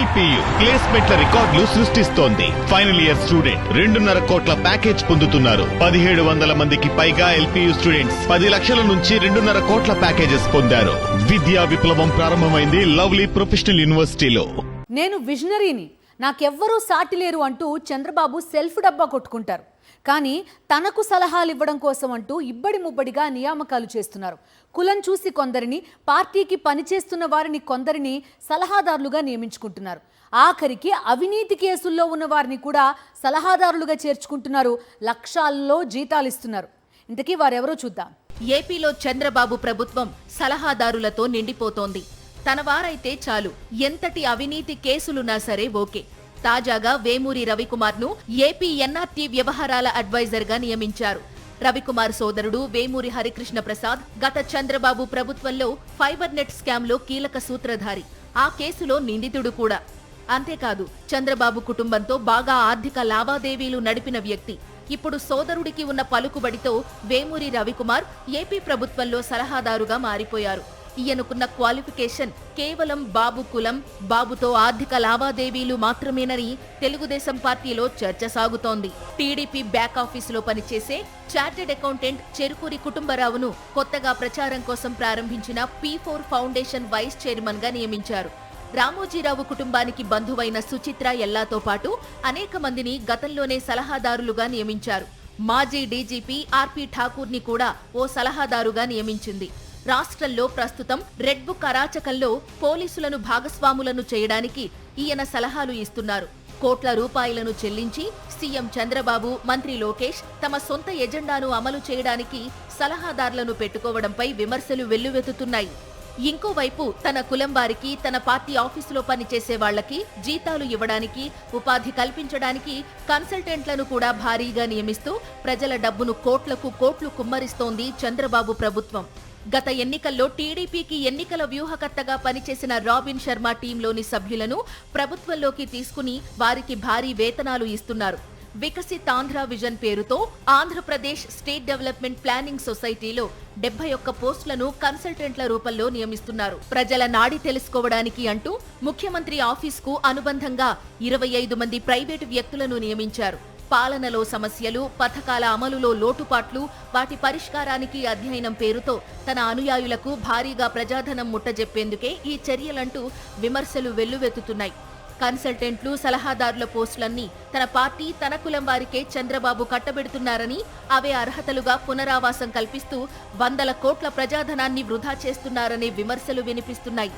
LPU ప్లేస్మెంట్ల రికార్డులు సృష్టిస్తోంది. Final year student 2.5 కోట్ల ప్యాకేజ్ పొందుతున్నారు. 1700 మందికి పైగా ఎల్పియు స్టూడెంట్స్ 10 లక్షల నుంచి 2.5 కోట్ల ప్యాకేజెస్ పొందారు. విద్యా విప్లవం ప్రారంభమైంది లవ్లీ ప్రొఫెషనల్ యూనివర్సిటీలో. నేను విజనరీని, నాకెవ్వరూ సాటి లేరు అంటూ చంద్రబాబు సెల్ఫ్ డబ్బా కొట్టుకుంటారు. కానీ తనకు సలహాలు ఇవ్వడం కోసం అంటూ ఇబ్బడి ముబ్బడిగా నియామకాలు చేస్తున్నారు. కులం చూసి కొందరిని, పార్టీకి పనిచేస్తున్న వారిని కొందరిని సలహాదారులుగా నియమించుకుంటున్నారు. ఆఖరికి అవినీతి కేసుల్లో ఉన్న వారిని కూడా సలహాదారులుగా చేర్చుకుంటున్నారు. లక్షల్లో జీతాలు ఇస్తున్నారు. ఇంతకీ వారెవరో చూద్దాం. ఏపీలో చంద్రబాబు ప్రభుత్వం సలహాదారులతో నిండిపోతోంది. తన వారైతే చాలు, ఎంతటి అవినీతి కేసులున్నా సరే ఓకే. తాజాగా వేమూరి రవికుమార్ ను ఏపీ ఎన్ఆర్టీ వ్యవహారాల అడ్వైజర్ గా నియమించారు. రవికుమార్ సోదరుడు వేమూరి హరికృష్ణ ప్రసాద్ గత చంద్రబాబు ప్రభుత్వంలో ఫైబర్ నెట్ స్కామ్ లో కీలక సూత్రధారి, ఆ కేసులో నిందితుడు కూడా. అంతేకాదు, చంద్రబాబు కుటుంబంతో బాగా ఆర్థిక లావాదేవీలు నడిపిన వ్యక్తి. ఇప్పుడు సోదరుడికి ఉన్న పలుకుబడితో వేమూరి రవికుమార్ ఏపీ ప్రభుత్వంలో సలహాదారుగా మారిపోయారు. ఈయనకున్న క్వాలిఫికేషన్ కేవలం బాబు కులం, బాబుతో ఆర్థిక లావాదేవీలు మాత్రమేనని తెలుగుదేశం పార్టీలో చర్చ సాగుతోంది. టీడీపీ బ్యాక్ ఆఫీసులో పనిచేసే చార్టెడ్ అకౌంటెంట్ చెరుకూరి కుటుంబరావును కొత్తగా ప్రచారం కోసం ప్రారంభించిన P4 ఫౌండేషన్ వైస్ చైర్మన్ గా నియమించారు. రామోజీరావు కుటుంబానికి బంధువైన సుచిత్ర ఎల్లాతో పాటు అనేక మందిని గతంలోనే సలహాదారులుగా నియమించారు. మాజీ డీజీపీ ఆర్పీ ఠాకూర్ ని కూడా ఓ సలహాదారుగా నియమించింది. రాష్ట్రంలో ప్రస్తుతం రెడ్ బుక్ అరాచకంలో పోలీసులను భాగస్వాములను చేయడానికి ఈయన సలహాలు ఇస్తున్నారు. కోట్ల రూపాయలను చెల్లించి సీఎం చంద్రబాబు, మంత్రి లోకేష్ తమ సొంత ఎజెండాను అమలు చేయడానికి సలహాదారులను పెట్టుకోవడంపై విమర్శలు వెల్లువెత్తుతున్నాయి. ఇంకోవైపు తన కులం వారికి, తన పార్టీ ఆఫీసులో పనిచేసే వాళ్లకి జీతాలు ఇవ్వడానికి, ఉపాధి కల్పించడానికి కన్సల్టెంట్లను కూడా భారీగా నియమిస్తూ ప్రజల డబ్బును కోట్లకు కోట్లు కుమ్మరిస్తోంది చంద్రబాబు ప్రభుత్వం. గత ఎన్నికల్లో టీడీపీకి ఎన్నికల వ్యూహకర్తగా పనిచేసిన రాబిన్ శర్మ టీంలోని సభ్యులను ప్రభుత్వంలోకి తీసుకుని వారికి భారీ వేతనాలు ఇస్తున్నారు. వికసిత్ ఆంధ్ర విజన్ పేరుతో ఆంధ్రప్రదేశ్ స్టేట్ డెవలప్మెంట్ ప్లానింగ్ సొసైటీలో 71 పోస్టులను కన్సల్టెంట్ల రూపంలో నియమిస్తున్నారు. ప్రజల నాడి తెలుసుకోవడానికి అంటూ ముఖ్యమంత్రి ఆఫీస్కు అనుబంధంగా 25 మంది ప్రైవేటు వ్యక్తులను నియమించారు. పాలనలో సమస్యలు, పథకాల అమలులో లోటుపాట్లు, వాటి పరిష్కారానికి అధ్యయనం పేరుతో తన అనుయాయులకు భారీగా ప్రజాధనం ముట్టజెప్పేందుకే ఈ చర్యలంటూ విమర్శలు వెల్లువెత్తుతున్నాయి. కన్సల్టెంట్లు, సలహాదారుల పోస్టులన్నీ తన పార్టీ, తన కులం వారికే చంద్రబాబు కట్టబెడుతున్నారని, అవే అర్హతలుగా పునరావాసం కల్పిస్తూ 100 కోట్ల ప్రజాధనాన్ని వృధా చేస్తున్నారనే విమర్శలు వినిపిస్తున్నాయి.